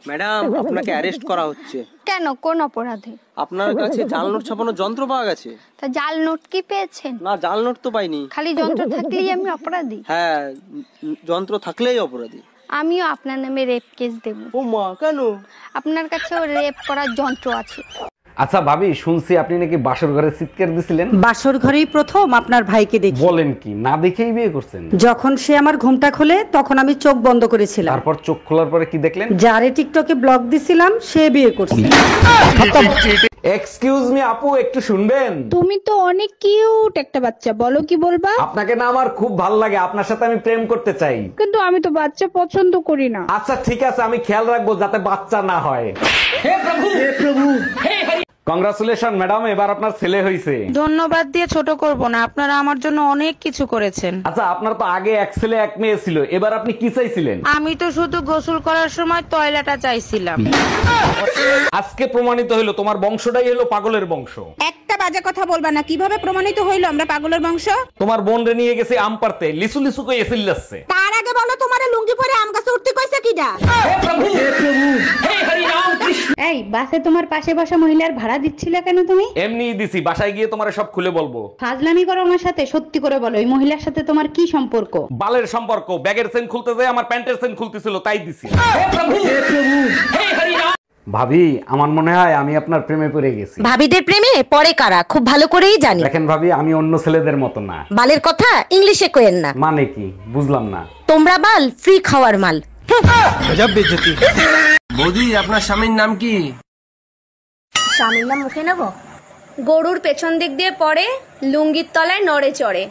Madam, আপনাকে arrest করা হচ্ছে। কেন, কোন অপরাধে? আপনার কাছে জাল নোট ছাপানোর যন্ত্র পাওয়া গেছে। তা জাল নোট কি পেয়েছেন? না, জাল নোট তো পাইনি। খালি যন্ত্র থাকলেই আমি অপরাধী? হ্যাঁ, যন্ত্র থাকলেই অপরাধী। আমিও আপনার নামে রেপ কেস দেব। ও মা, কেন? আপনার কাছেও রেপ করার যন্ত্র আছে। আচ্ছা ভাবি, শুনছি আপনি নাকি বাসর ঘরে চিৎকার দিছিলেন। বাসর ঘরেই প্রথম আপনার ভাইকে দেখি। বলেন কি, না দেখেই বিয়ে করছেন? যখন সে আমার ঘুমটা খোলে তখন আমি চোখ বন্ধ করেছিলাম। তারপর চোখ খোলার পরে কি দেখলেন? যারে টিকটকে ব্লক দিছিলাম সে বিয়ে করছে। এক্সকিউজ মি আপু, একটু শুনবেন? তুমি তো অনেক কিউট একটা বাচ্চা, বলো কি বলবা? আপনাকে না আমার খুব ভালো লাগে, আপনার সাথে আমি প্রেম করতে চাই। কিন্তু আমি তো বাচ্চা পছন্দ করি না। আচ্ছা ঠিক আছে, আমি খেয়াল রাখবো যাতে বাচ্চা না হয়। হে প্রভু, হে প্রভু, হে হরি। কংগ্রাচুলেশন ম্যাডাম, এবার আপনার ছেলে হয়েছে। ধন্যবাদ দিয়ে ছোট করব না, আপনারা আমার জন্য অনেক কিছু করেছেন। আচ্ছা, আপনার তো আগে এক ছেলে এক মেয়ে ছিল, এবার আপনি কি চাইছিলেন? আমি তো শুধু গোসল করার সময় টয়লেটটা চাইছিলাম। আজকে প্রমাণিত হইলো তোমার বংশটাই হলো পাগলের বংশ। একটা বাজে কথা বলবা না। কিভাবে প্রমাণিত হইলো আমরা পাগলের বংশ? তোমার বোন রে নিয়ে গেছে আম পারতে, লিসু লিসু কই এসিল যাচ্ছে। তার আগে বলো তোমারে লুঙ্গি পরে আম গাছে উঠতে কইছে কিডা? হে প্রভু, হে প্রভু, হে হরি রাম কৃষ্ণ। এই বাসে তোমার পাশে বসা মহিলার ভাড়া দিচ্ছিলে কেন তুমি? এমনিই দিছি, বাসায় গিয়ে তোমারে সব খুলে বলবো। ফাজলামি করো আমার সাথে, সত্যি করে বলো এই মহিলার সাথে তোমার কি সম্পর্ক? বালের সম্পর্ক, ব্যাগের চেন খুলতে যায় আমার প্যান্টের চেন খুলতেছিল, তাই দিছি। হে প্রভু, হে প্রভু, হে হরি রাম। ভাবি, আমার মনে হয় আমি আপনার প্রেমে পড়ে গেছি। ভাবিদের প্রেমে পড়ে কারা খুব ভালো করেই জানি। দেখেন ভাবি, আমি অন্য ছেলেদের মতো না। বালের কথা ইংলিশে কইেন না। মানে কি বুঝলাম না? তোমরা বাল ফ্রি খাওয়ার মাল। গজব বেইজ্জতি। বৌদি, আপনার স্বামীর নাম কি? স্বামীর নাম মুখে নেব? গরুর পেছন দিক দিয়ে পড়ে, লুঙ্গির তলায় নড়ে চড়ে।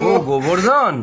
ও গোবর্ধন।